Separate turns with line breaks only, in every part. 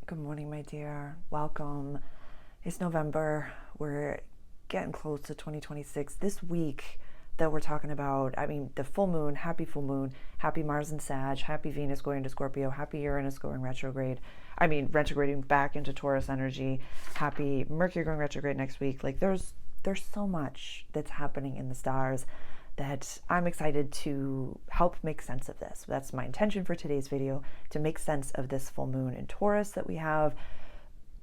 Good morning, my dear. Welcome. It's November. We're getting close to 2026. This week that we're talking about, the full moon, happy Mars and Sag, happy Venus going to Scorpio, happy Uranus going retrograde. Retrograding back into Taurus energy, happy Mercury going retrograde next week. Like there's so much that's happening in the stars that I'm excited to help make sense of this. That's my intention for today's video, to make sense of this full moon in Taurus that we have.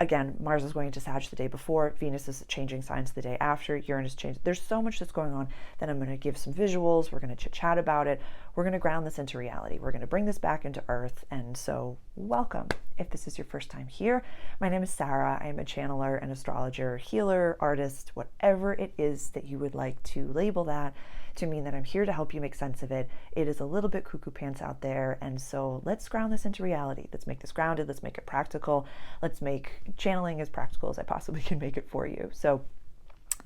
Again, Mars is going to Sag the day before, Venus is changing signs the day after, Uranus changed. There's so much that's going on that I'm going to give some visuals, we're going to chit-chat about it, we're going to ground this into reality, we're going to bring this back into Earth, and so welcome. If this is your first time here, my name is Sarah. I am a channeler, an astrologer, healer, artist, whatever it is that you would like to label that, to mean that I'm here to help you make sense of it. It is a little bit cuckoo pants out there, and so let's ground this into reality. Let's make this grounded, let's make it practical, let's make channeling as practical as I possibly can make it for you. So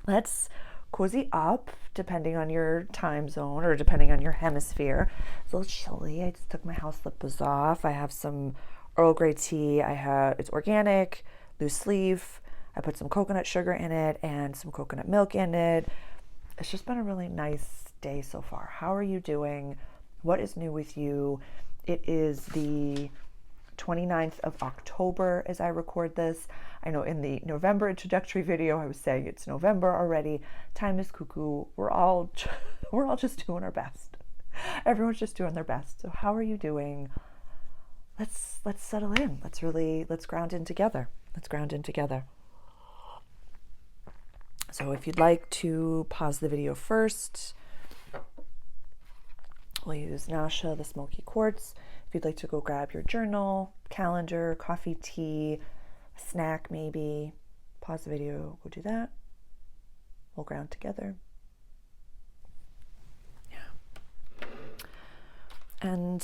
let's cozy up, depending on your time zone or depending on your hemisphere. It's a little chilly. I just took my house slippers off. I have some Earl Grey tea. It's organic, loose leaf. I put some coconut sugar in it and some coconut milk in it. It's just been a really nice day so far. How are you doing? What is new with you? It is the 29th of October as I record this. I know in the November introductory video I was saying it's November already. Time is cuckoo. We're all just doing our best. Everyone's just doing their best. So how are you doing? Let's settle in. Let's ground in together. Let's ground in together. So if you'd like to pause the video first, we'll use Nasha, the smoky quartz. If you'd like to go grab your journal, calendar, coffee, tea, a snack maybe, pause the video, go do that. We'll ground together. Yeah. And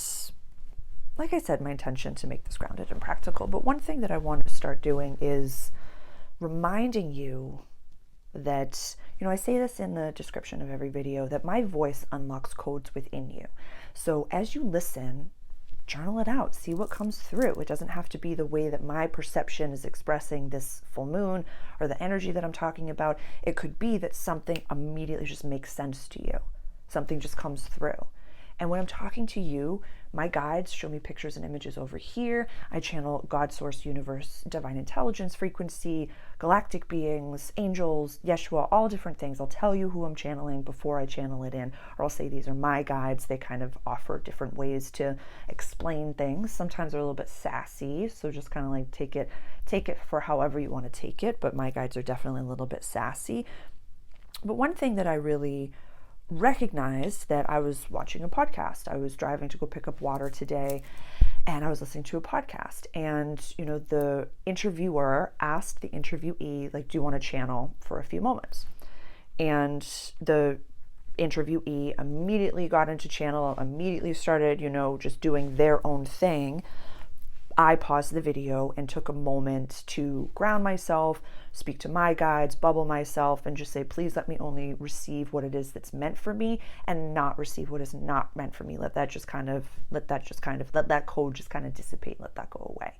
like I said, my intention to make this grounded and practical, but one thing that I want to start doing is reminding you that, I say this in the description of every video, that my voice unlocks codes within you. So as you listen, journal it out, see what comes through. It doesn't have to be the way that my perception is expressing this full moon or the energy that I'm talking about. It could be that something immediately just makes sense to you. Something just comes through. And when I'm talking to you, my guides show me pictures and images over here. I channel God, Source, Universe, Divine Intelligence, Frequency, galactic beings, angels, Yeshua, all different things. I'll tell you who I'm channeling before I channel it in, or I'll say these are my guides. They kind of offer different ways to explain things. Sometimes they're a little bit sassy, so just kind of like take it for however you want to take it, but my guides are definitely a little bit sassy. But one thing that I really recognized, that I was watching a podcast. I was driving to go pick up water today and I was listening to a podcast, and the interviewer asked the interviewee, like, do you want to channel for a few moments? And the interviewee immediately got into channel, immediately started just doing their own thing. I paused the video and took a moment to ground myself, speak to my guides, bubble myself, and just say, please let me only receive what it is that's meant for me and not receive what is not meant for me. Let that code just kind of dissipate, let that go away.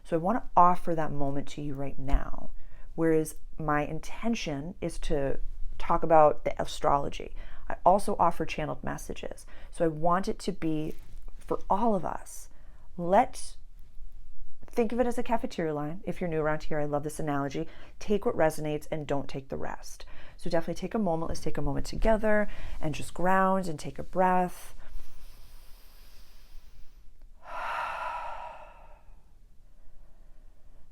So I want to offer that moment to you right now, whereas my intention is to talk about the astrology. I also offer channeled messages. So I want it to be for all of us. Think of it as a cafeteria line. If you're new around here, I love this analogy. Take what resonates and don't take the rest. So definitely take a moment. Let's take a moment together and just ground and take a breath.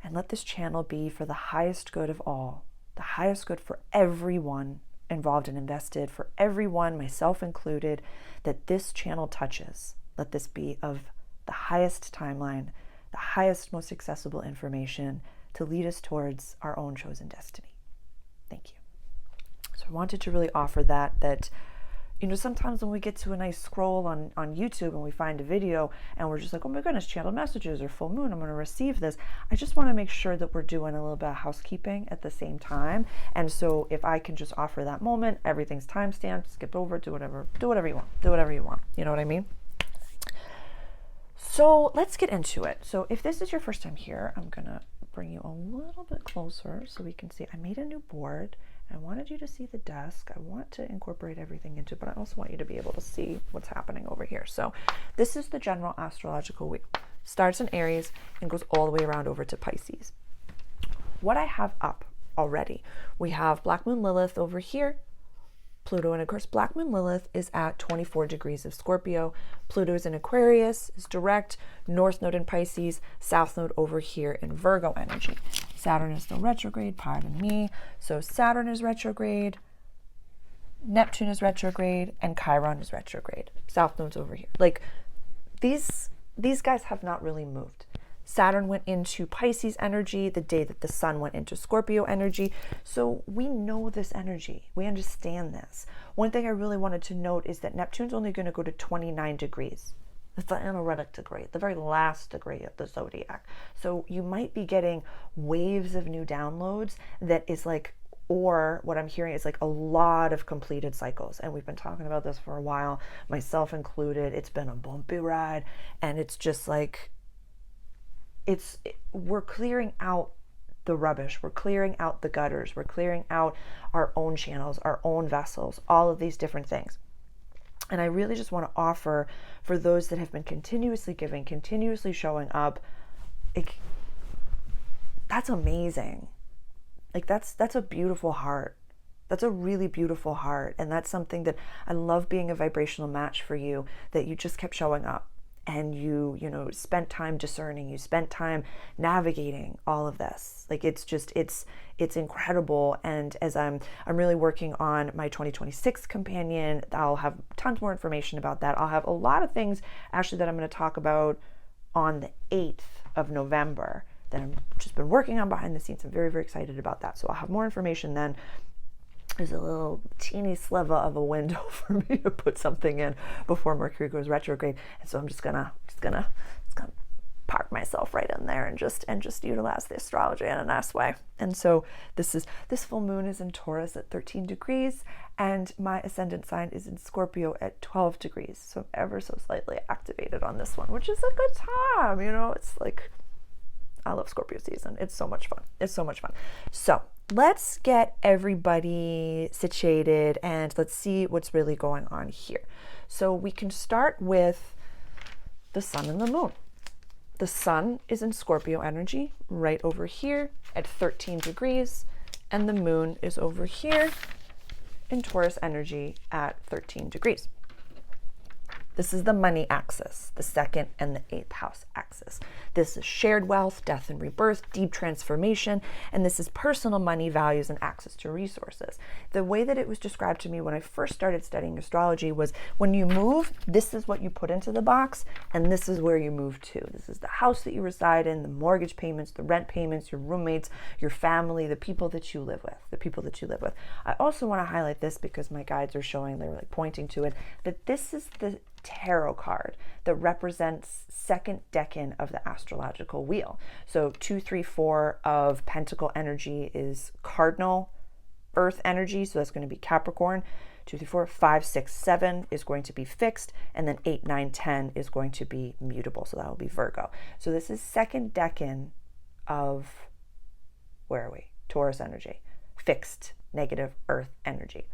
And let this channel be for the highest good of all, the highest good for everyone involved and invested, for everyone, myself included, that this channel touches. Let this be of the highest timeline, the highest, most accessible information to lead us towards our own chosen destiny. Thank you. So I wanted to really offer that sometimes when we get to a nice scroll on YouTube and we find a video and we're just like, oh my goodness, channeled messages or full moon, I'm going to receive this. I just want to make sure that we're doing a little bit of housekeeping at the same time. And so if I can just offer that moment, everything's timestamped, skip over, do whatever you want. You know what I mean? So let's get into it. So if this is your first time here, I'm going to bring you a little bit closer so we can see. I made a new board. I wanted you to see the desk. I want to incorporate everything into it, but I also want you to be able to see what's happening over here. So this is the general astrological week. Starts in Aries and goes all the way around over to Pisces. What I have up already, we have Black Moon Lilith over here, Pluto, and of course Black Moon Lilith is at 24 degrees of Scorpio. Pluto is in Aquarius, is direct, North Node in Pisces, South Node over here in Virgo energy. Saturn is still retrograde, pardon me. So Saturn is retrograde, Neptune is retrograde, and Chiron is retrograde. South Node's over here. Like these guys have not really moved. Saturn went into Pisces energy the day that the sun went into Scorpio energy. So we know this energy. We understand this. One thing I really wanted to note is that Neptune's only going to go to 29 degrees. That's the analytic degree, the very last degree of the zodiac. So you might be getting waves of new downloads that is like, or what I'm hearing is like a lot of completed cycles. And we've been talking about this for a while, myself included. It's been a bumpy ride, and it's just like, we're clearing out the rubbish, we're clearing out the gutters, we're clearing out our own channels, our own vessels, all of these different things. And I really just want to offer for those that have been continuously giving, continuously showing up, that's amazing. Like that's a beautiful heart. That's a really beautiful heart. And that's something that I love being a vibrational match for you, that you just kept showing up. And you spent time discerning, you spent time navigating all of this. Like it's incredible. And as I'm really working on my 2026 companion, I'll have tons more information about that. I'll have a lot of things actually that I'm going to talk about on the 8th of November that I've just been working on behind the scenes. I'm very, very excited about that. So I'll have more information then. There's a little teeny sliver of a window for me to put something in before Mercury goes retrograde, and so I'm just gonna park myself right in there and just utilize the astrology in a nice way. And so this full moon is in Taurus at 13 degrees, and my ascendant sign is in Scorpio at 12 degrees. So I'm ever so slightly activated on this one, which is a good time. It's like, I love Scorpio season. It's so much fun. So let's get everybody situated and let's see what's really going on here. So we can start with the sun and the moon. The sun is in Scorpio energy right over here at 13 degrees, and the moon is over here in Taurus energy at 13 degrees. This is the money axis, the second and the 8th house axis. This is shared wealth, death and rebirth, deep transformation, and this is personal money, values, and access to resources. The way that it was described to me when I first started studying astrology was, when you move, this is what you put into the box, and this is where you move to. This is the house that you reside in, the mortgage payments, the rent payments, your roommates, your family, the people that you live with. I also want to highlight this because my guides are showing, they're like pointing to it, that this is the tarot card that represents second decan of the astrological wheel. So 2, 3, 4 of pentacle energy is cardinal earth energy, so that's going to be Capricorn. 2, 3, 4, 5, 6, 7 is going to be fixed, and then 8, 9, 10 is going to be mutable, so that will be Virgo. So this is second decan of, where are we? Taurus energy, fixed negative earth energy.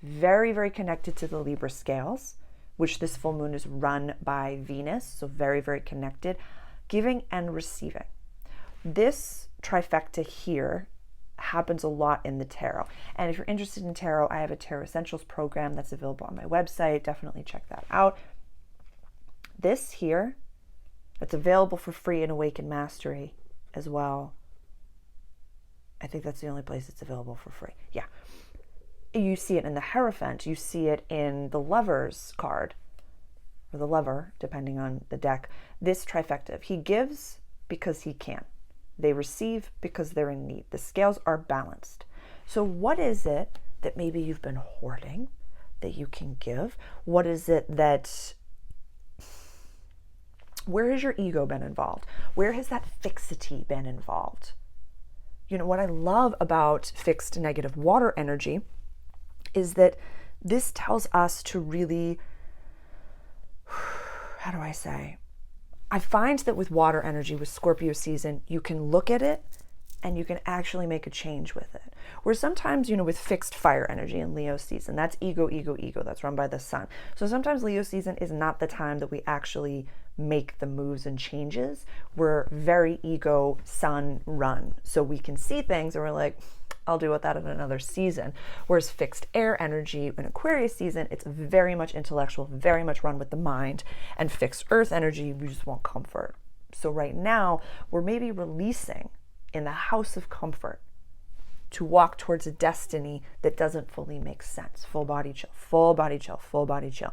Very, very connected to the Libra scales, which this full moon is run by Venus, so very, very connected, giving and receiving. This trifecta here happens a lot in the tarot. And if you're interested in tarot, I have a Tarot Essentials program that's available on my website. Definitely check that out. This here, that's available for free in Awaken Mastery as well. I think that's the only place it's available for free. Yeah. You see it in the Hierophant, you see it in the Lover's card, or the Lover, depending on the deck. This trifecta, he gives because he can. They receive because they're in need. The scales are balanced. So what is it that maybe you've been hoarding that you can give? What is it that, where has your ego been involved? Where has that fixity been involved? What I love about fixed negative water energy is that this tells us to really, how do I say, I find that with water energy, with Scorpio season, you can look at it and you can actually make a change with it. Where sometimes, with fixed fire energy in Leo season, that's ego, that's run by the sun. So sometimes Leo season is not the time that we actually make the moves and changes. We're very ego, sun run. So we can see things and we're like, I'll deal with that in another season. Whereas fixed air energy in Aquarius season, it's very much intellectual, very much run with the mind. And fixed earth energy, we just want comfort. So right now, we're maybe releasing in the house of comfort to walk towards a destiny that doesn't fully make sense. Full body chill, full body chill, full body chill.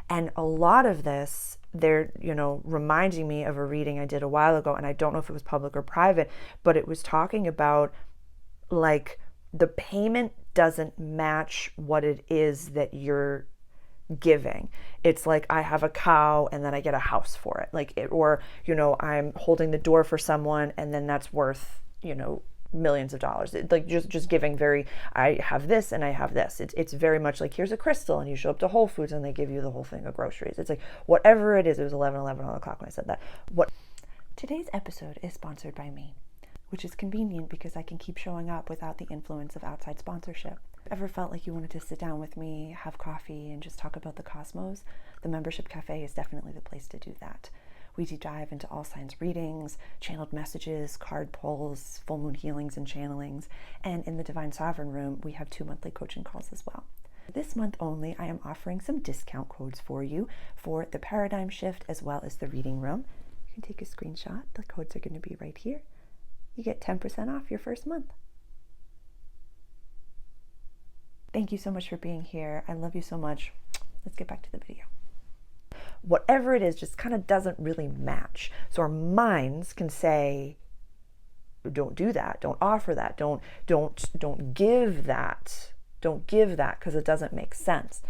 And a lot of this, they're, reminding me of a reading I did a while ago, and I don't know if it was public or private, but it was talking about like the payment doesn't match what it is that you're giving. It's like I have a cow and then I get a house for it. Or I'm holding the door for someone and then that's worth, millions of dollars. Just giving I have this and I have this. It's very much like here's a crystal and you show up to Whole Foods and they give you the whole thing of groceries. It's like whatever it is. It was 11:11 on the clock when I said that. Today's episode is sponsored by me, which is convenient because I can keep showing up without the influence of outside sponsorship. Ever felt like you wanted to sit down with me, have coffee, and just talk about the cosmos? The Membership Cafe is definitely the place to do that. We deep dive into all signs readings, channeled messages, card pulls, full moon healings and channelings, and in the Divine Sovereign Room, we have 2 monthly coaching calls as well. This month only, I am offering some discount codes for you for the Paradigm Shift as well as the Reading Room. You can take a screenshot. The codes are going to be right here. You get 10% off your first month. Thank you so much for being here. I love you so much. Let's get back to the video. Whatever it is just kind of doesn't really match. So our minds can say, don't do that. Don't offer that. Don't give that. Don't give that because it doesn't make sense.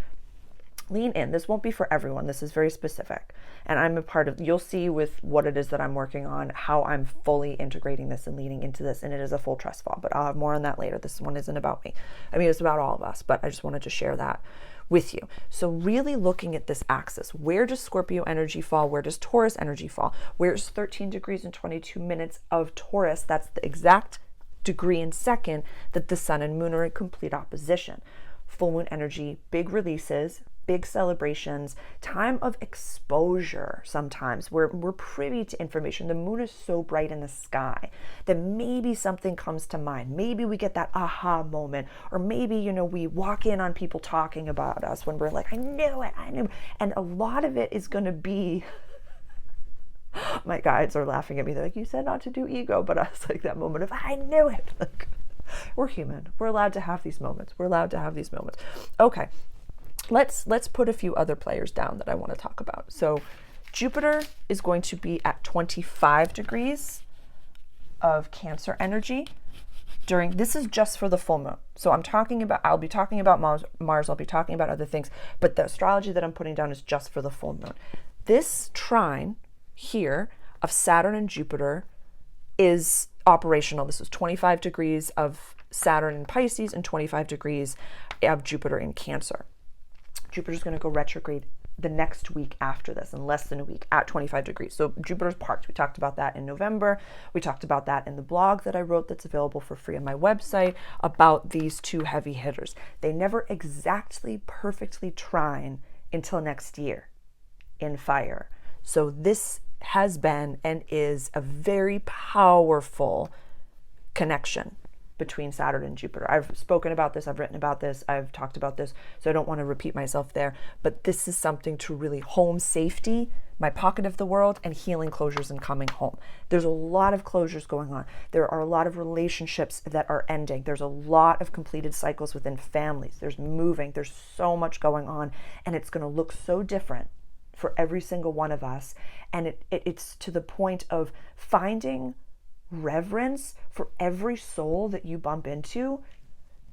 Lean in. This won't be for everyone. This is very specific. And I'm a part of, you'll see with what it is that I'm working on, how I'm fully integrating this and leaning into this. And it is a full trust fall, but I'll have more on that later. This one isn't about me. I mean, it's about all of us, but I just wanted to share that with you. So really looking at this axis, where does Scorpio energy fall? Where does Taurus energy fall? Where's 13 degrees and 22 minutes of Taurus? That's the exact degree and second that the sun and moon are in complete opposition. Full moon energy, big releases, big celebrations, time of exposure. Sometimes we're privy to information. The moon is so bright in the sky that maybe something comes to mind. Maybe we get that aha moment, or maybe, we walk in on people talking about us when we're like, I knew it. And a lot of it is going to be, my guides are laughing at me. They're like, you said not to do ego, but I was like that moment of, I knew it. Like, we're human. We're allowed to have these moments. Okay. Let's put a few other players down that I want to talk about. So Jupiter is going to be at 25 degrees of Cancer energy this is just for the full moon. So I'll be talking about Mars, I'll be talking about other things, but the astrology that I'm putting down is just for the full moon. This trine here of Saturn and Jupiter is operational. This is 25 degrees of Saturn in Pisces and 25 degrees of Jupiter in Cancer. Jupiter's going to go retrograde the next week after this, in less than a week, at 25 degrees. So Jupiter's parked. We talked about that in November. We talked about that in the blog that I wrote that's available for free on my website about these 2 heavy hitters. They never exactly perfectly trine until next year in fire. So this has been and is a very powerful connection between Saturn and Jupiter. I've spoken about this, I've written about this, I've talked about this, so I don't want to repeat myself there, but this is something to really home safety, my pocket of the world, and healing closures and coming home. There's a lot of closures going on. There are a lot of relationships that are ending. There's a lot of completed cycles within families. There's moving. There's so much going on, and it's going to look so different for every single one of us. And it's to the point of finding reverence for every soul that you bump into.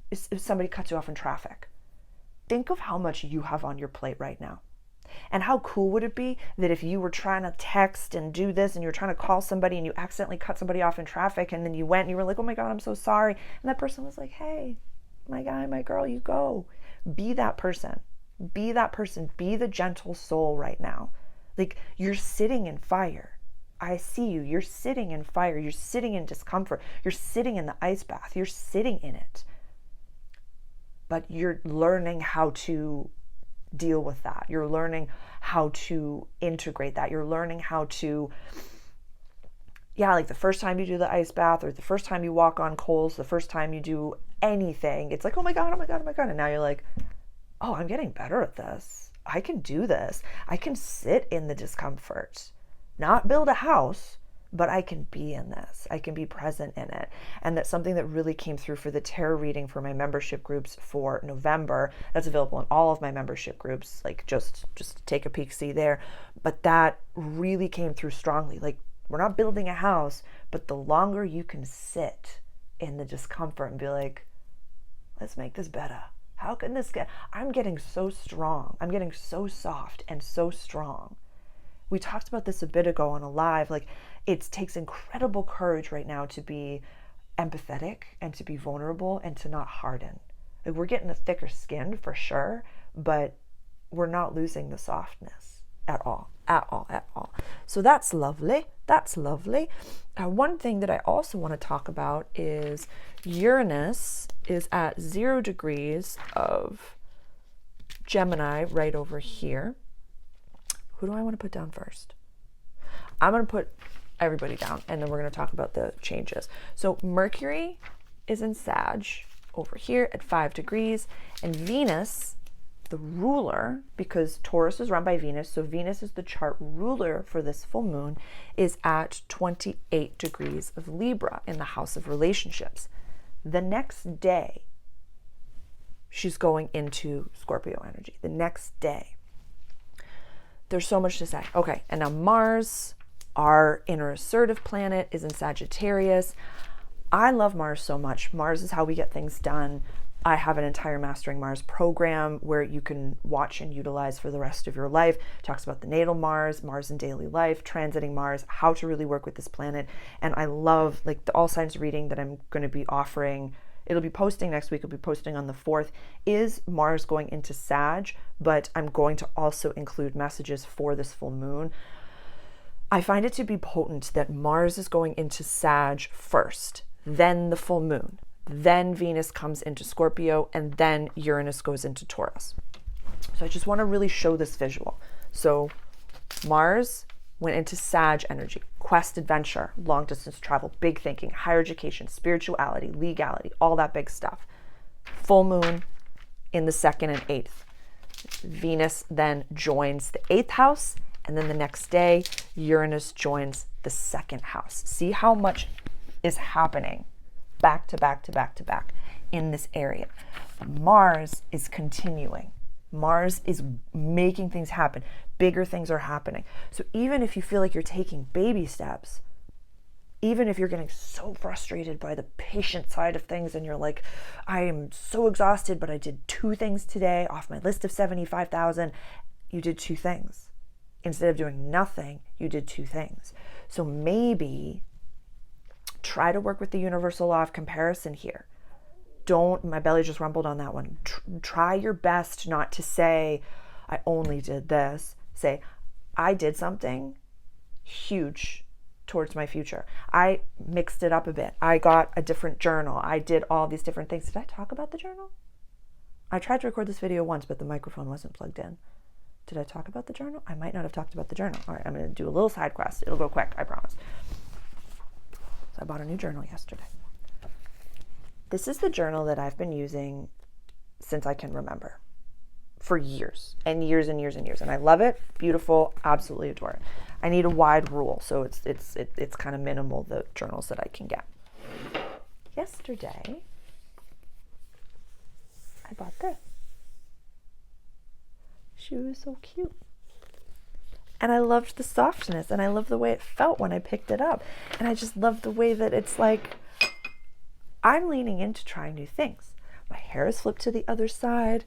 If somebody cuts you off in traffic, think of how much you have on your plate right now. And how cool would it be that if you were trying to text and do this and you're trying to call somebody and you accidentally cut somebody off in traffic, and then you went and you were like, oh my God, I'm so sorry. And that person was like, hey, my guy, my girl, you go. Be that person. Be that person. Be the gentle soul right now. Like, you're sitting in fire. I see you. You're sitting in fire. You're sitting in discomfort. You're sitting in the ice bath. You're sitting in it. But you're learning how to deal with that. You're learning how to integrate that. You're learning how to, like the first time you do the ice bath, or the first time you walk on coals, the first time you do anything, it's like, oh my God, oh my God, oh my God. And now you're like, oh, I'm getting better at this. I can do this. I can sit in the discomfort, not build a house, but I can be in this. I can be present in it. And that's something that really came through for the tarot reading for my membership groups for November. That's available in all of my membership groups. Like just take a peek, see there. But that really came through strongly. Like, we're not building a house, but the longer you can sit in the discomfort and be like, let's make this better. How can this get, I'm getting so strong. I'm getting so soft and so strong. We talked about this a bit ago on a live. Like, it takes incredible courage right now to be empathetic and to be vulnerable and to not harden. Like, we're getting a thicker skin for sure, but we're not losing the softness at all. So that's lovely. That's lovely. One thing that I also want to talk about is Uranus is at 0 degrees of Gemini right over here. Who do I want to put down first? I'm going to put everybody down, and then we're going to talk about the changes. So Mercury is in Sag over here at 5 degrees, and Venus, the ruler, because Taurus is run by Venus, so Venus is the chart ruler for this full moon, is at 28 degrees of Libra in the house of relationships. The next day, she's going into Scorpio energy. The next day. There's so much to say. Okay, and now Mars, our inner assertive planet, is in Sagittarius. I love Mars so much. Mars is how we get things done. I have an entire Mastering Mars program where you can watch and utilize for the rest of your life. It talks about the natal Mars, Mars in daily life, transiting Mars, how to really work with this planet. And I love like the all signs reading that I'm going to be offering. It'll be posting next week. It'll be posting on the 4th. Is Mars going into Sag, but I'm going to also include messages for this full moon. I find it to be potent that Mars is going into Sag first, then the full moon. Then Venus comes into Scorpio, and then Uranus goes into Taurus. So I just want to really show this visual. So Mars went into Sag energy, quest, adventure, long distance travel, big thinking, higher education, spirituality, legality, all that big stuff. Full moon in the 2nd and 8th. Venus then joins the 8th house, and then the next day, Uranus joins the 2nd house. See how much is happening back to back to back to back in this area. Mars is continuing. Mars is making things happen. Bigger things are happening. So even if you feel like you're taking baby steps, even if you're getting so frustrated by the patient side of things and you're like, I am so exhausted, but I did 2 things today off my list of 75,000, you did 2 things. Instead of doing nothing, you did 2 things. So maybe try to work with the universal law of comparison here. My belly just rumbled on that one. Try your best not to say, I only did this. Say, I did something huge towards my future. I mixed it up a bit. I got a different journal. I did all these different things. Did I talk about the journal? I tried to record this video once, but the microphone wasn't plugged in. Did I talk about the journal? I might not have talked about the journal. All right, I'm going to do a little side quest. It'll go quick, I promise. So I bought a new journal yesterday. This is the journal that I've been using since I can remember, for years and years and years and years. And I love it. Beautiful. Absolutely adore it. I need a wide rule, so it's kind of minimal, the journals that I can get. Yesterday, I bought this. She was so cute. And I loved the softness, and I loved the way it felt when I picked it up. And I just loved the way that it's like, I'm leaning into trying new things. My hair is flipped to the other side.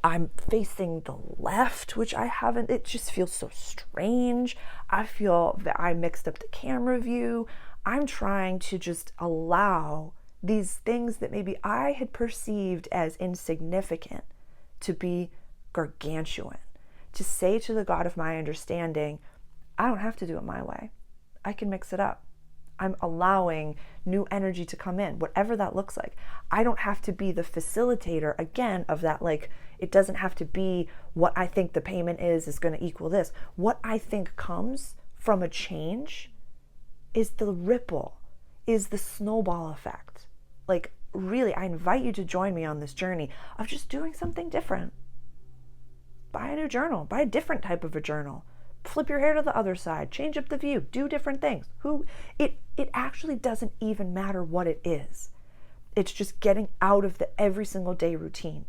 I'm facing the left, which I haven't. It just feels so strange. I feel that I mixed up the camera view. I'm trying to just allow these things that maybe I had perceived as insignificant to be gargantuan. To say to the God of my understanding, I don't have to do it my way. I can mix it up. I'm allowing new energy to come in, whatever that looks like. I don't have to be the facilitator, again, of that. Like, it doesn't have to be what I think the payment is going to equal this. What I think comes from a change is the ripple, is the snowball effect. Like, really, I invite you to join me on this journey of just doing something different. Buy a new journal, buy a different type of a journal. Flip your hair to the other side, change up the view, do different things. It actually doesn't even matter what it is. It's just getting out of the every single day routine.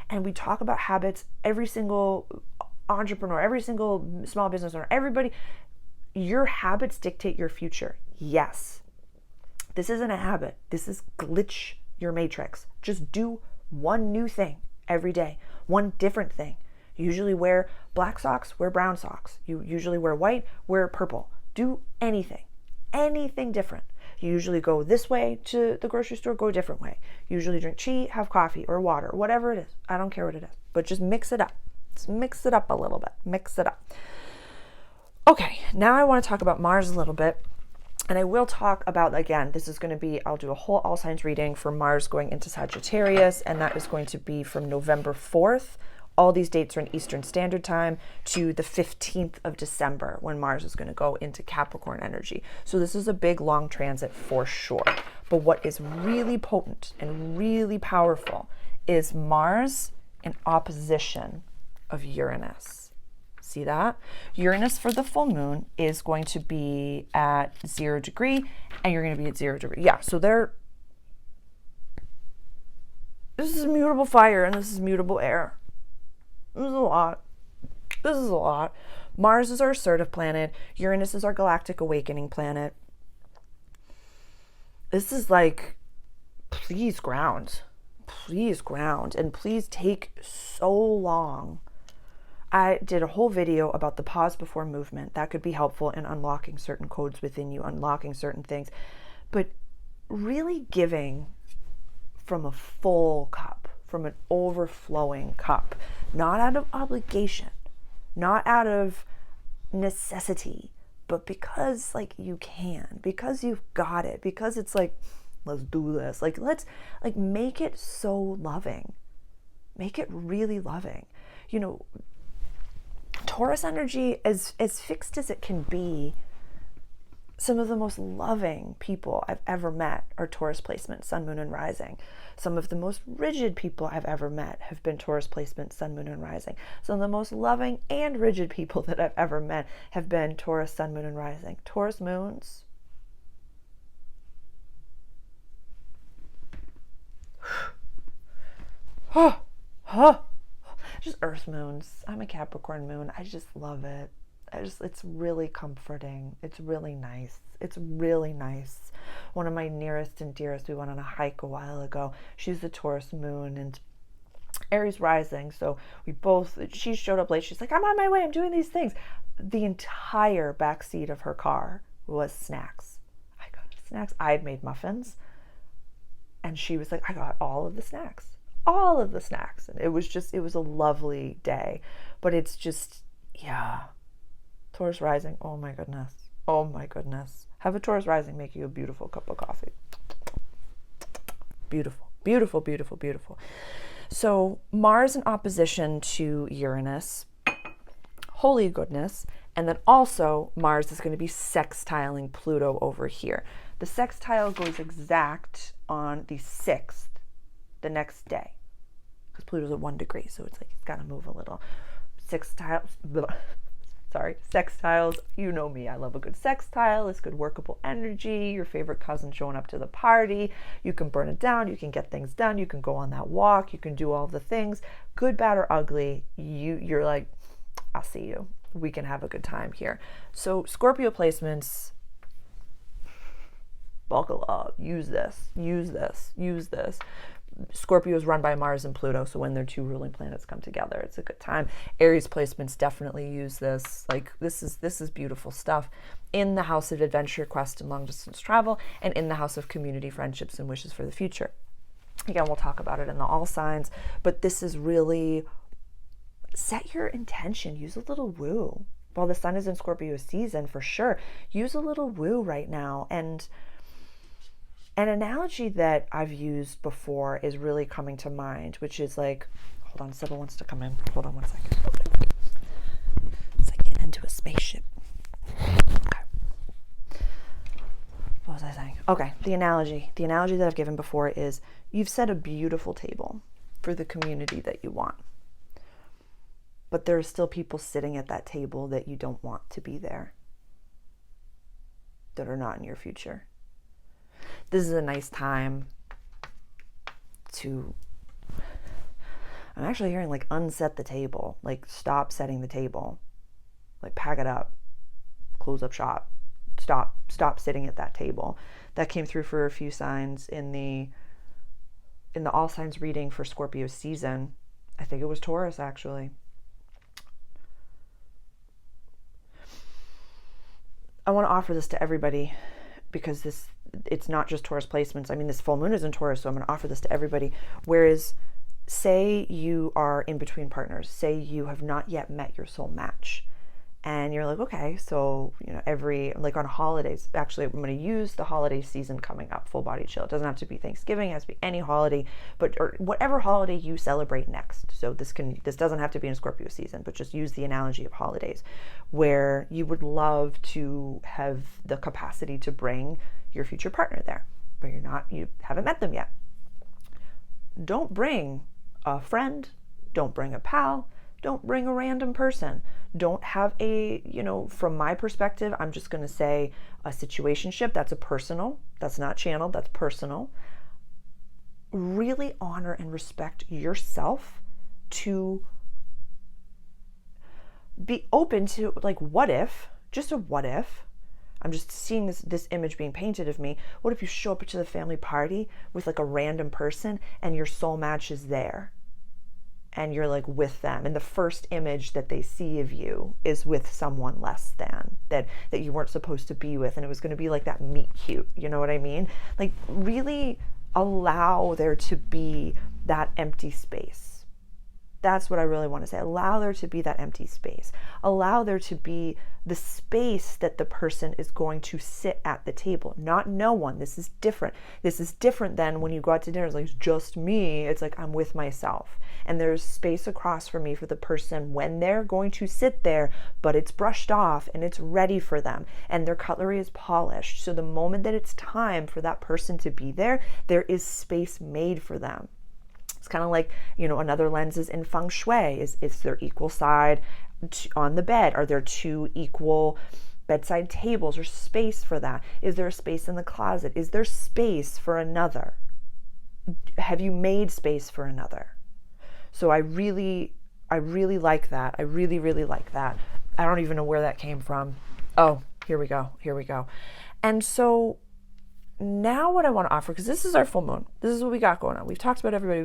And we talk about habits, every single entrepreneur, every single small business owner, everybody, your habits dictate your future. Yes. This isn't a habit. This is glitch your matrix. Just do one new thing every day, one different thing. You usually wear black socks, wear brown socks. You usually wear white, wear purple. Do anything different. You usually go this way to the grocery store, go a different way. You usually drink tea, have coffee or water, whatever it is. I don't care what it is, but just mix it up. Just mix it up a little bit. Mix it up. Okay, now I want to talk about Mars a little bit. And I will talk about, again, this is going to be, I'll do a whole all signs reading for Mars going into Sagittarius, and that is going to be from November 4th. All these dates are in Eastern Standard Time to the 15th of December when Mars is going to go into Capricorn energy. So this is a big, long transit for sure. But what is really potent and really powerful is Mars in opposition of Uranus. See that? Uranus for the full moon is going to be at 0 degree, and you're going to be at 0 degree. Yeah, so this is mutable fire and this is mutable air. This is a lot. This is a lot. Mars is our assertive planet. Uranus is our galactic awakening planet. This is like, please ground. Please ground. And please take so long. I did a whole video about the pause before movement. That could be helpful in unlocking certain codes within you, unlocking certain things. But really giving from a full cup, from an overflowing cup, not out of obligation, not out of necessity, but because like you can, because you've got it, because it's like, let's do this. Like, let's like make it so loving. Make it really loving. You know, Taurus energy, as fixed as it can be, some of the most loving people I've ever met are Taurus placement, sun, moon, and rising. Some of the most rigid people I've ever met have been Taurus placement, sun, moon, and rising. Some of the most loving and rigid people that I've ever met have been Taurus, sun, moon, and rising. Taurus moons. Just earth moons. I'm a Capricorn moon. I just love it. It's really comforting. It's really nice. It's really nice. One of my nearest and dearest, we went on a hike a while ago. She's the Taurus moon and Aries rising. So she showed up late. She's like, I'm on my way. I'm doing these things. The entire back seat of her car was snacks. I got snacks. I had made muffins. And she was like, I got all of the snacks. All of the snacks. And it was a lovely day. But it's just, yeah. Taurus rising. Oh my goodness. Oh my goodness. Have a Taurus rising make you a beautiful cup of coffee. Beautiful, beautiful, beautiful, beautiful. So Mars in opposition to Uranus. Holy goodness. And then also Mars is going to be sextiling Pluto over here. The sextile goes exact on the 6th, the next day, because Pluto's at 1 degree, so it's like it's got to move a little. Sextiles, you know me, I love a good sextile. It's good workable energy. Your favorite cousin showing up to the party. You can burn it down, you can get things done, you can go on that walk, you can do all the things, good, bad, or ugly. You're like, I'll see you. We can have a good time here. So Scorpio placements, buckle up, use this. Scorpio is run by Mars and Pluto, so when their two ruling planets come together, it's a good time. Aries placements definitely use this. Like, this is beautiful stuff. In the house of adventure, quest, and long distance travel, and in the house of community, friendships, and wishes for the future. Again, we'll talk about it in the all signs, but this is really set your intention. Use a little woo while the sun is in Scorpio season, for sure, use a little woo right now. And an analogy that I've used before is really coming to mind, which is like, hold on, Sybil wants to come in. Hold on one second. It's like getting into a spaceship. Okay. What was I saying? Okay, the analogy that I've given before is, you've set a beautiful table for the community that you want, but there are still people sitting at that table that you don't want to be there, that are not in your future. This is a nice time to, I'm actually hearing like unset the table, like stop setting the table, like pack it up, close up shop, stop sitting at that table. That came through for a few signs in the all signs reading for Scorpio season. I think it was Taurus actually. I want to offer this to everybody because it's not just Taurus placements. I mean, this full moon is in Taurus, so I'm going to offer this to everybody. Whereas, say you are in between partners, say you have not yet met your soul match, and you're like, okay, so, like on holidays, actually, I'm going to use the holiday season coming up, full body chill. It doesn't have to be Thanksgiving, it has to be any holiday, or whatever holiday you celebrate next. So this doesn't have to be in Scorpio season, but just use the analogy of holidays, where you would love to have the capacity to bring your future partner there, but you haven't met them yet. Don't bring a friend, don't bring a pal, don't bring a random person. Don't have from my perspective, I'm just going to say a situationship. That's that's not channeled, that's personal. Really honor and respect yourself to be open to, like, what if, just a what if, I'm just seeing this image being painted of me. What if you show up to the family party with like a random person and your soul match is there? And you're like with them, and the first image that they see of you is with someone less than that you weren't supposed to be with, and it was going to be like that meet cute, you know what I mean? Like, really allow there to be that empty space. That's what I really want to say. Allow there to be that empty space. Allow there to be the space that the person is going to sit at the table. Not no one. This is different. This is different than when you go out to dinner. It's like, it's just me. It's like, I'm with myself. And there's space across for me for the person when they're going to sit there, but it's brushed off and it's ready for them. And their cutlery is polished. So the moment that it's time for that person to be there, there is space made for them. It's kind of like, another lens is in feng shui. Is there equal side on the bed? Are there two equal bedside tables or space for that? Is there a space in the closet? Is there space for another? Have you made space for another? So I really like that. I really, really like that. I don't even know where that came from. Oh, here we go. And so now what I want to offer, because this is our full moon. This is what we got going on. We've talked about everybody.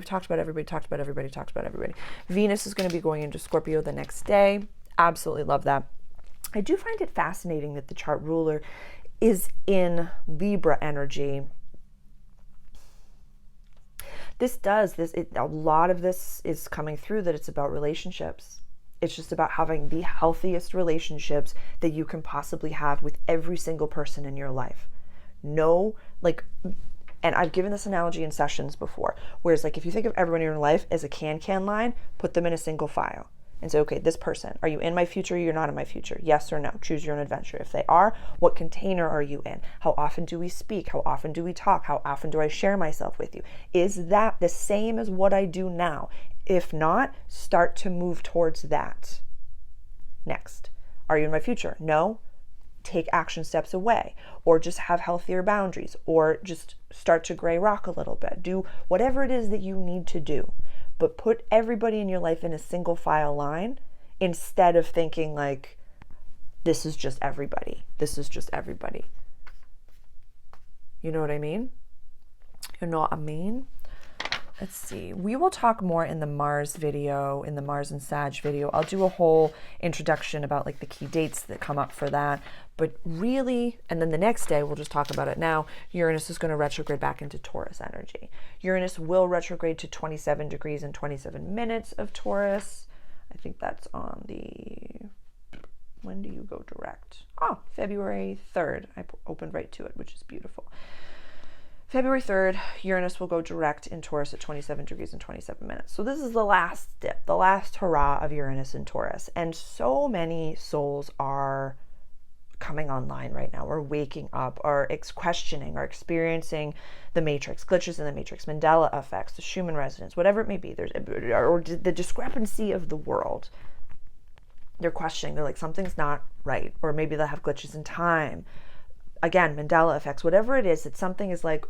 Venus is going to be going into Scorpio the next day. Absolutely love that. I do find it fascinating that the chart ruler is in Libra energy. A lot of this is coming through that it's about relationships. It's just about having the healthiest relationships that you can possibly have with every single person in your life. And I've given this analogy in sessions before, whereas like if you think of everyone in your life as a can line, put them in a single file and say, okay, this person, are you in my future or you're not in my future? Yes or no? Choose your own adventure. If they are, what container are you in? How often do we speak? How often do we talk? How often do I share myself with you? Is that the same as what I do now? If not, start to move towards that. Next, are you in my future? No? Take action steps away, or just have healthier boundaries, or just start to gray rock a little bit. Do whatever it is that you need to do, but put everybody in your life in a single file line instead of thinking like, this is just everybody. This is just everybody. You know what I mean? You know what I mean? Let's see. We will talk more in the Mars video, in the Mars and Sag video. I'll do a whole introduction about like the key dates that come up for that. But really, and then the next day, we'll just talk about it now, Uranus is going to retrograde back into Taurus energy. Uranus will retrograde to 27 degrees and 27 minutes of Taurus. I think that's on the When do you go direct? Oh, February 3rd. I opened right to it, which is beautiful. February 3rd, Uranus will go direct in Taurus at 27 degrees and 27 minutes. So this is the last dip, the last hurrah of Uranus in Taurus. And so many souls are coming online right now, or waking up, or questioning, or experiencing the matrix, glitches in the matrix, Mandela effects, the Schumann resonance, whatever it may be. There's, or the discrepancy of the world. They're questioning. They're like, something's not right. Or maybe they'll have glitches in time. Again, Mandela effects, whatever it is, that something is like,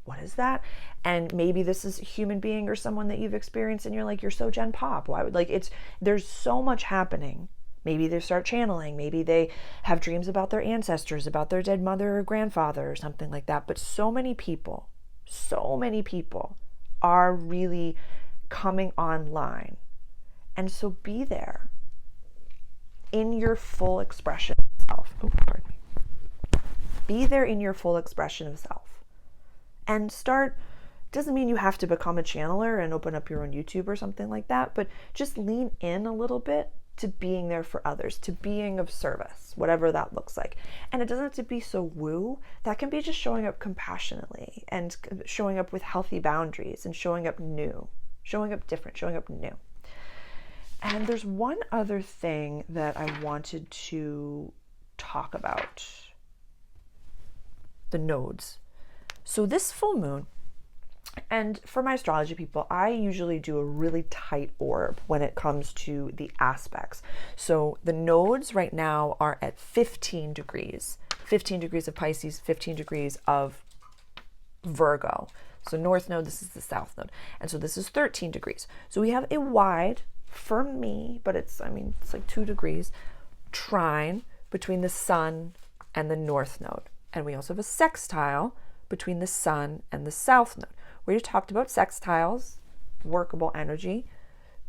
what is that? And maybe this is a human being or someone that you've experienced and you're like, you're so Gen Pop. Why would, like, there's so much happening. Maybe they start channeling. Maybe they have dreams about their ancestors, about their dead mother or grandfather or something like that. But so many people are really coming online. And so be there in your full expression of self. Oh, pardon me. Be there in your full expression of self. And start, doesn't mean you have to become a channeler and open up your own YouTube or something like that, but just lean in a little bit to being there for others, to being of service, whatever that looks like. And it doesn't have to be so woo. That can be just showing up compassionately and showing up with healthy boundaries and showing up new, showing up different, showing up new. And there's one other thing that I wanted to talk about. The nodes. So this full moon, and for my astrology people, I usually do a really tight orb when it comes to the aspects. So the nodes right now are at 15 degrees. 15 degrees of Pisces, 15 degrees of Virgo. So north node, this is the south node. And so this is 13 degrees. So we have a wide, for me, but it's like 2 degrees, trine between the sun and the north node. And we also have a sextile between the sun and the south node. We already talked about sextiles, workable energy.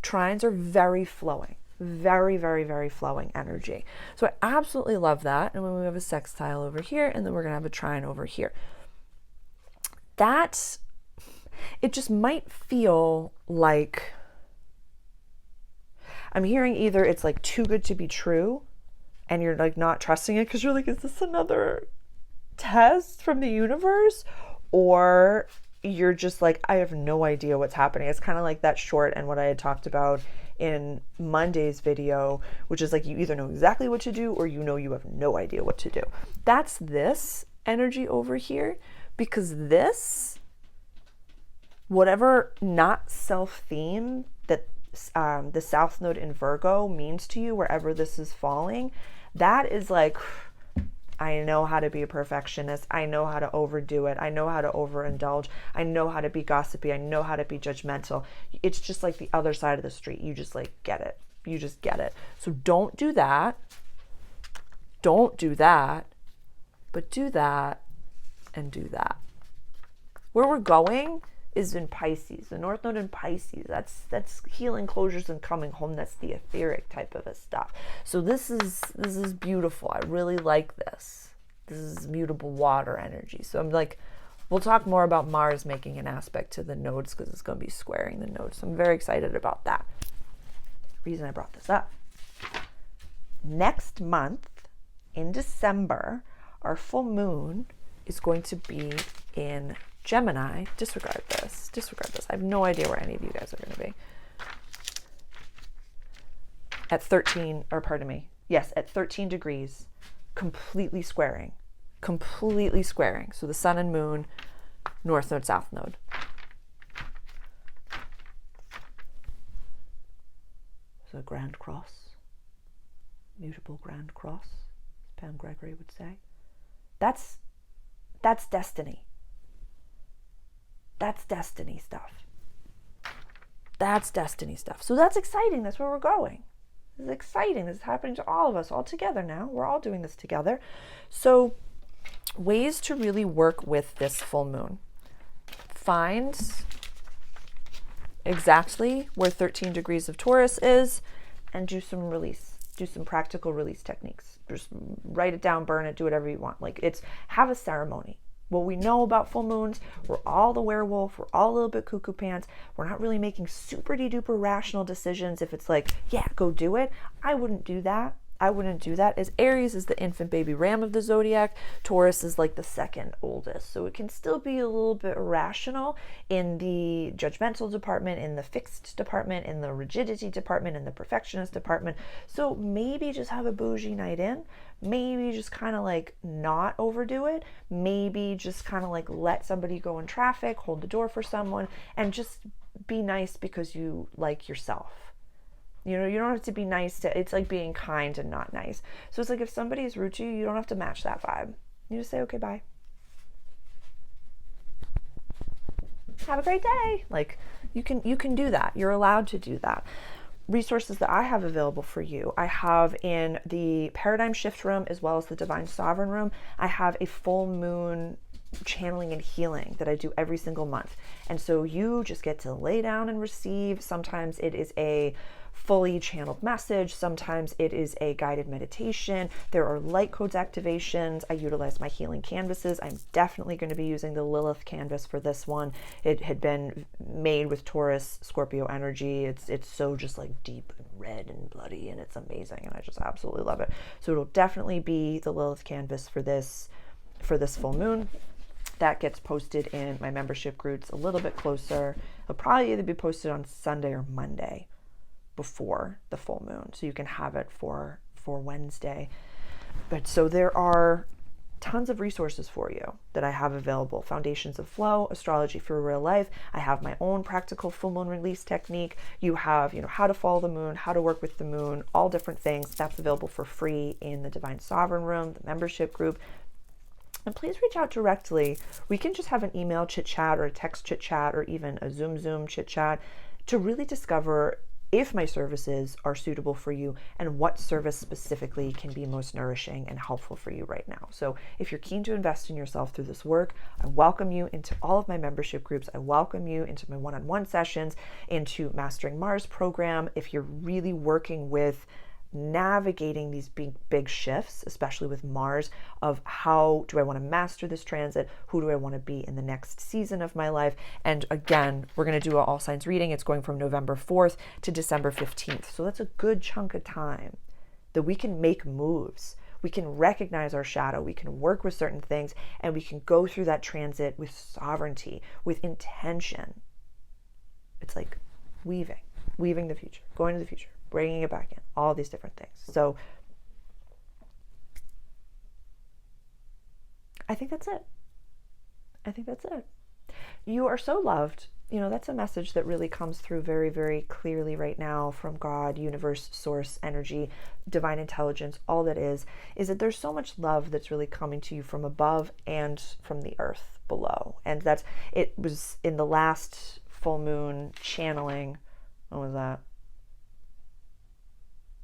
Trines are very flowing, very, very, very flowing energy. So I absolutely love that. And when we have a sextile over here, and then we're gonna have a trine over here. That, it just might feel like, I'm hearing either it's like too good to be true, and you're like not trusting it because you're like, is this another test from the universe? Or you're just like, I have no idea what's happening. It's kind of like that short and what I had talked about in Monday's video, which is like, you either know exactly what to do or you know you have no idea what to do. That's this energy over here, because this, whatever not self-theme that the south node in Virgo means to you, wherever this is falling, that is like, I know how to be a perfectionist. I know how to overdo it. I know how to overindulge. I know how to be gossipy. I know how to be judgmental. It's just like the other side of the street. You just like get it. You just get it. So don't do that. Don't do that. But do that and do that. Where we're going is in Pisces, the north node in Pisces. That's healing, closures, and coming home. That's the etheric type of stuff. So this is beautiful. I really like this. This is mutable water energy. So I'm like, we'll talk more about Mars making an aspect to the nodes because it's going to be squaring the nodes. So I'm very excited about that. Reason I brought this up. Next month in December, our full moon is going to be in Gemini. Disregard this. I have no idea where any of you guys are going to be. At 13, or pardon me. Yes, at 13 degrees, completely squaring. So the sun and moon, north node, south node. So a grand cross. Mutable grand cross, as Pam Gregory would say. That's destiny. That's destiny stuff. So that's exciting. That's where we're going. This is exciting. This is happening to all of us all together now. We're all doing this together. So ways to really work with this full moon. Find exactly where 13 degrees of Taurus is and do some release. Do some practical release techniques. Just write it down, burn it, do whatever you want. Like have a ceremony. What we know about full moons, we're all the werewolf, we're all a little bit cuckoo pants. We're not really making super duper rational decisions. If it's like, yeah, go do it. I wouldn't do that. As Aries is the infant baby ram of the zodiac. Taurus is like the second oldest. So it can still be a little bit irrational in the judgmental department, in the fixed department, in the rigidity department, in the perfectionist department. So maybe just have a bougie night in. Maybe just kind of like not overdo it. Maybe just kind of like let somebody go in traffic, hold the door for someone, and just be nice because you like yourself. You know, you don't have to be nice to, it's like being kind and not nice. So it's like if somebody is rude to you, you don't have to match that vibe. You just say, okay, bye. Have a great day. Like you can do that. You're allowed to do that. Resources that I have available for you. I have in the Paradigm Shift room as well as the Divine Sovereign room. I have a full moon channeling and healing that I do every single month. And so you just get to lay down and receive. Sometimes it is a fully channeled message. Sometimes it is a guided meditation. There are light codes activations. I utilize my healing canvases. I'm definitely going to be using the Lilith canvas for this one. It had been made with Taurus, Scorpio energy. It's so just like deep and red and bloody, and it's amazing, and I just absolutely love it. So it'll definitely be the Lilith canvas for this full moon. That gets posted in my membership groups a little bit closer. It'll probably either be posted on Sunday or Monday before the full moon, so you can have it for Wednesday. But so there are tons of resources for you that I have available. Foundations of Flow, Astrology for Real Life. I have my own practical full moon release technique. You have, how to follow the moon, how to work with the moon, all different things. That's available for free in the Divine Sovereign room, the membership group. And please reach out directly. We can just have an email chit chat or a text chit chat or even a Zoom chit chat to really discover if my services are suitable for you and what service specifically can be most nourishing and helpful for you right now. So if you're keen to invest in yourself through this work, I welcome you into all of my membership groups. I welcome you into my one-on-one sessions, into Mastering Mars program. If you're really working with navigating these big shifts, especially with Mars, of how do I want to master this transit? Who do I want to be in the next season of my life? And again, we're going to do an all signs reading. It's going from November 4th to December 15th. So that's a good chunk of time that we can make moves. We can recognize our shadow. We can work with certain things, and we can go through that transit with sovereignty, with intention. It's like weaving the future, going to the future, bringing it back in, all these different things. So I think that's it. You are so loved. That's a message that really comes through very, very clearly right now from God, universe, source, energy, divine intelligence. All that is that there's so much love that's really coming to you from above and from the earth below. And it was in the last full moon channeling. What was that?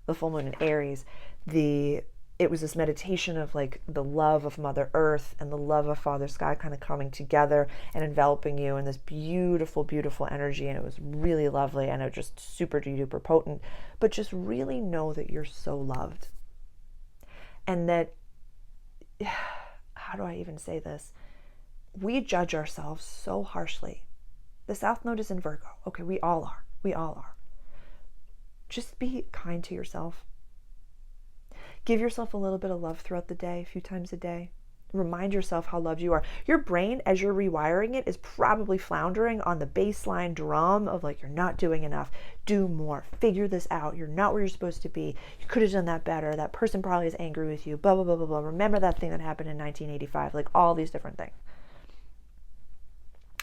The full moon in Aries, it was this meditation of like the love of Mother Earth and the love of Father Sky kind of coming together and enveloping you in this beautiful, beautiful energy. And it was really lovely, and it was just super duper potent. But just really know that you're so loved. And that, how do I even say this? We judge ourselves so harshly. The South Node is in Virgo. Okay, we all are. Just be kind to yourself. Give yourself a little bit of love throughout the day, a few times a day. Remind yourself how loved you are. Your brain, as you're rewiring it, is probably floundering on the baseline drum of like, you're not doing enough. Do more. Figure this out. You're not where you're supposed to be. You could have done that better. That person probably is angry with you. Blah, blah, blah, blah, blah. Remember that thing that happened in 1985. Like all these different things.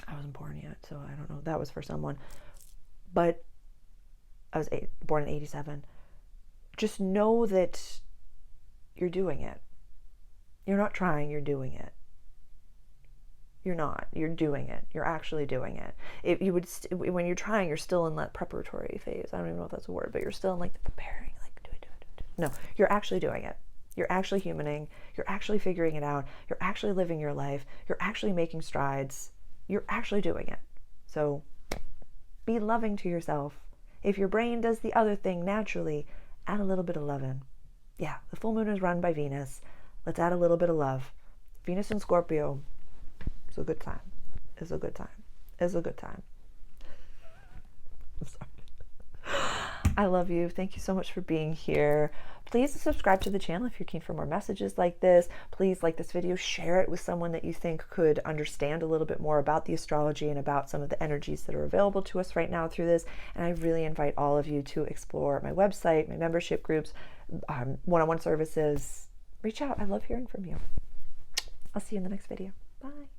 I wasn't born yet, so I don't know. That was for someone. But I was born in 87. Just know that you're doing it. You're not trying, you're doing it. You're not. You're doing it. You're actually doing it. When you're trying, you're still in that preparatory phase. I don't even know if that's a word, but you're still in like the preparing, like do it. No, you're actually doing it. You're actually humaning. You're actually figuring it out. You're actually living your life. You're actually making strides. You're actually doing it. So be loving to yourself. If your brain does the other thing naturally, add a little bit of love in. Yeah, the full moon is run by Venus. Let's add a little bit of love. Venus and Scorpio, It's a good time. It's a good time. It's a good time. I'm sorry. I love you. Thank you so much for being here. Please subscribe to the channel if you're keen for more messages like this. Please like this video, share it with someone that you think could understand a little bit more about the astrology and about some of the energies that are available to us right now through this. And I really invite all of you to explore my website, my membership groups, one-on-one services. Reach out. I love hearing from you. I'll see you in the next video. Bye.